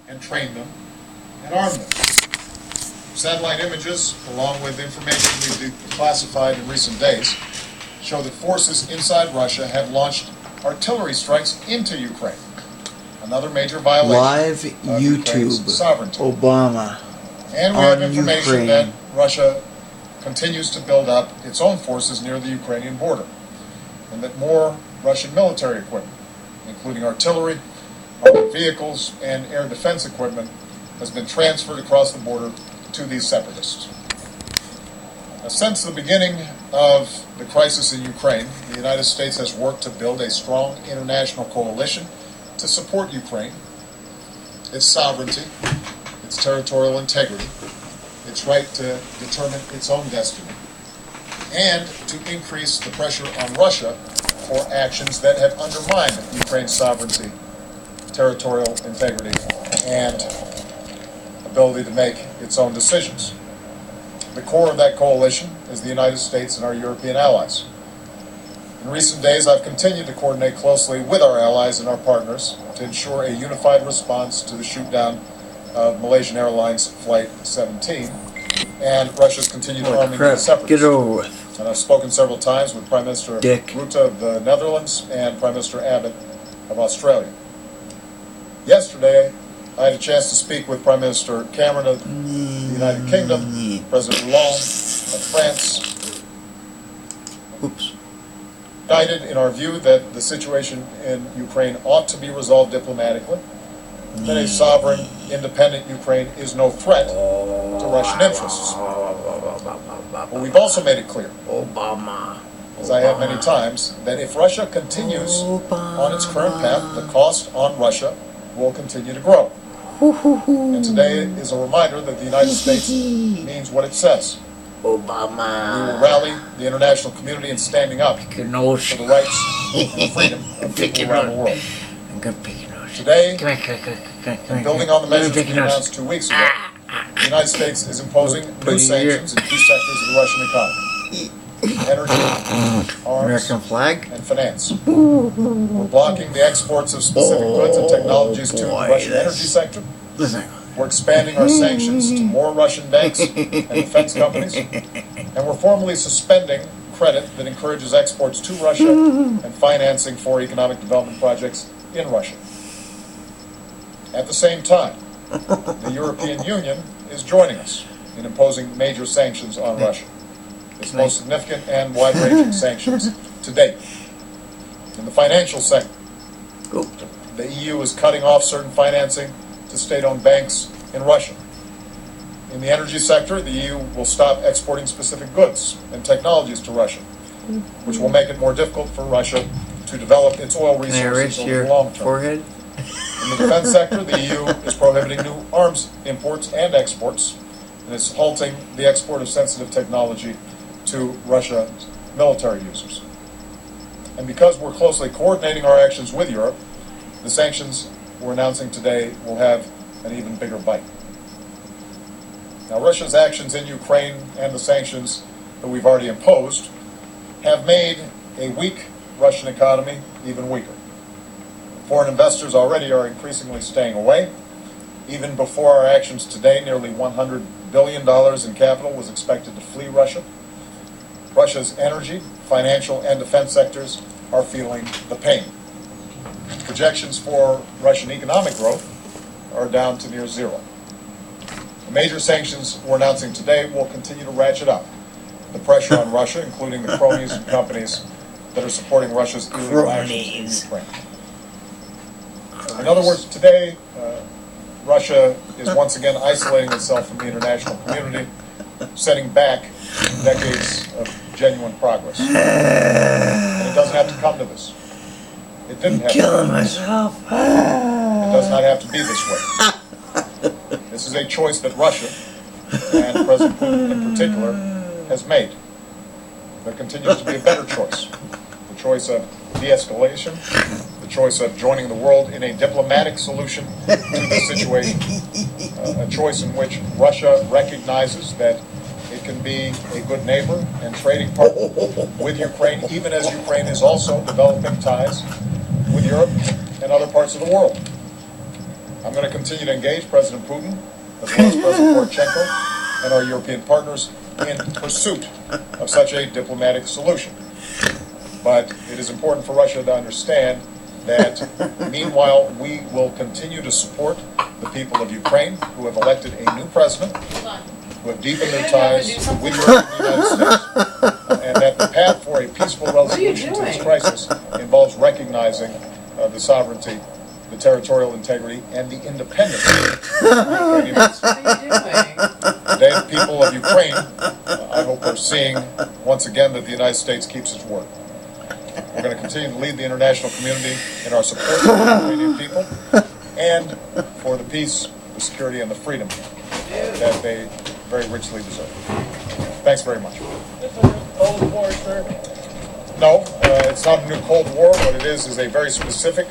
and train them and arm them. Satellite images, along with information we've declassified in recent days, show that forces inside Russia have launched artillery strikes into Ukraine. Another major violation Live of YouTube Ukraine's sovereignty. Obama And we have on information Ukraine. that Russia continues to build up its own forces near the Ukrainian border, and that more Russian military equipment, including artillery, armored vehicles, and air defense equipment, has been transferred across the border to these separatists. Now, since the beginning of the crisis in Ukraine, the United States has worked to build a strong international coalition to support Ukraine, its sovereignty, its territorial integrity, its right to determine its own destiny, and to increase the pressure on Russia for actions that have undermined Ukraine's sovereignty, territorial integrity, and ability to make its own decisions. The core of that coalition is the United States and our European allies. In recent days, I've continued to coordinate closely with our allies and our partners to ensure a unified response to the shoot-down of Malaysian Airlines Flight 17 and Russia's continued arming of the separatists. Get it over with. And I've spoken several times with Prime Minister Dick. Rutte of the Netherlands and Prime Minister Abbott of Australia. Yesterday, I had a chance to speak with Prime Minister Cameron of the United Kingdom, President Hollande of France, Oops. guided in our view that the situation in Ukraine ought to be resolved diplomatically, that a sovereign, independent Ukraine is no threat to Russian interests. But we've also made it clear, Obama. as I have many times, that if Russia continues on its current path, the cost on Russia will continue to grow. And today is a reminder that the United States means what it says. Obama. We will rally the international community in standing up for Pick a nose. the rights and freedom of people around the world. I'm gonna pick a nose. Today, Come here. building on the Let me measures pick we a nose. announced 2 weeks ago, the United States is imposing Put new it here. sanctions in key sectors of the Russian economy: energy, arms, American flag. and finance. We're blocking the exports of specific goods and technologies to the boy, Russian that's- energy sector. Listen. We're expanding our sanctions to more Russian banks and defense companies. And we're formally suspending credit that encourages exports to Russia and financing for economic development projects in Russia. At the same time, the European Union is joining us in imposing major sanctions on Russia. Its most significant and wide-ranging sanctions to date. In the financial sector, the EU is cutting off certain financing to state-owned banks in Russia. In the energy sector, the EU will stop exporting specific goods and technologies to Russia, which will make it more difficult for Russia to develop its oil Can I resources erase over your the long term. forehead? In the defense sector, the EU is prohibiting new arms imports and exports, and is halting the export of sensitive technology to Russia's military users. And because we're closely coordinating our actions with Europe, the sanctions we're announcing today will have an even bigger bite. Now, Russia's actions in Ukraine and the sanctions that we've already imposed have made a weak Russian economy even weaker. Foreign investors already are increasingly staying away. Even before our actions today, nearly $100 billion in capital was expected to flee Russia. Russia's energy, financial, and defense sectors are feeling the pain. Projections for Russian economic growth are down to near zero. The major sanctions we're announcing today will continue to ratchet up the pressure on Russia, including the cronies and companies that are supporting Russia's illegal actions in Ukraine. In other words, today, Russia is once again isolating itself from the international community, setting back decades of genuine progress. And it doesn't have to come to this. It didn't have to. Killing myself. It does not have to be this way. This is a choice that Russia, and President Putin in particular, has made. There continues to be a better choice. The choice of de-escalation, the choice of joining the world in a diplomatic solution to the situation, a choice in which Russia recognizes that it can be a good neighbor and trading partner with Ukraine, even as Ukraine is also developing ties with Europe and other parts of the world. I'm going to continue to engage President Putin, as well as President Poroshenko, and our European partners in pursuit of such a diplomatic solution. But it is important for Russia to understand that, meanwhile, we will continue to support the people of Ukraine who have elected a new president, who have deepened their ties with Europe and the United States, and that the path for a peaceful resolution to this crisis involves recognizing the sovereignty, the territorial integrity, and the independence of the Ukrainian nation. What are you doing? Today, the people of Ukraine, I hope we're seeing once again that the United States keeps its word. We're going to continue to lead the international community in our support for the Ukrainian people and for the peace, the security, and the freedom that they very richly deserve. Thanks very much. Cold War, sir? No, it's not a new Cold War. What it is a very specific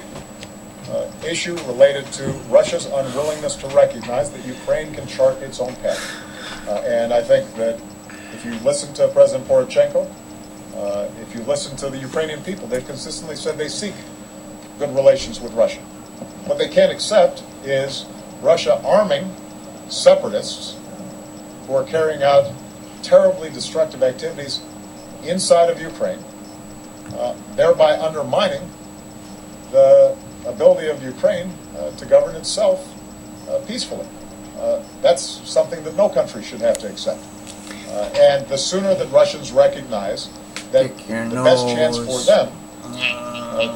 issue related to Russia's unwillingness to recognize that Ukraine can chart its own path. And I think that if you listen to President Poroshenko, if you listen to the Ukrainian people, they've consistently said they seek good relations with Russia. What they can't accept is Russia arming separatists who are carrying out terribly destructive activities inside of Ukraine, thereby undermining the ability of Ukraine to govern itself peacefully. That's something that no country should have to accept. And the sooner that Russians recognize that the best chance for them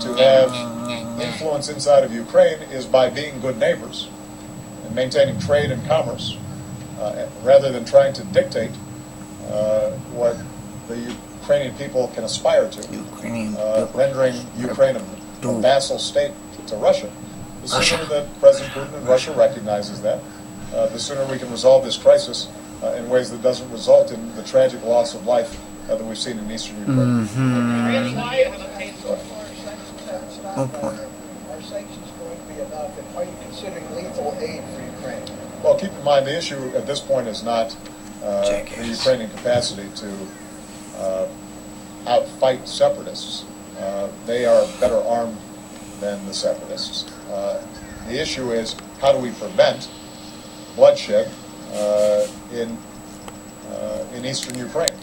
to have influence inside of Ukraine is by being good neighbors and maintaining trade and commerce, rather than trying to dictate what the Ukrainian people can aspire to, rendering Ukraine a vassal state to Russia. The sooner that President Putin and Russia recognizes that, the sooner we can resolve this crisis in ways that doesn't result in the tragic loss of life that we've seen in eastern Ukraine. Really? Why have a paid for Are sanctions going to be enough? And are you considering lethal aid for Ukraine? Well, keep in mind the issue at this point is not the Ukrainian capacity to outfight separatists. They are better armed than the separatists. The issue is how do we prevent bloodshed in eastern Ukraine?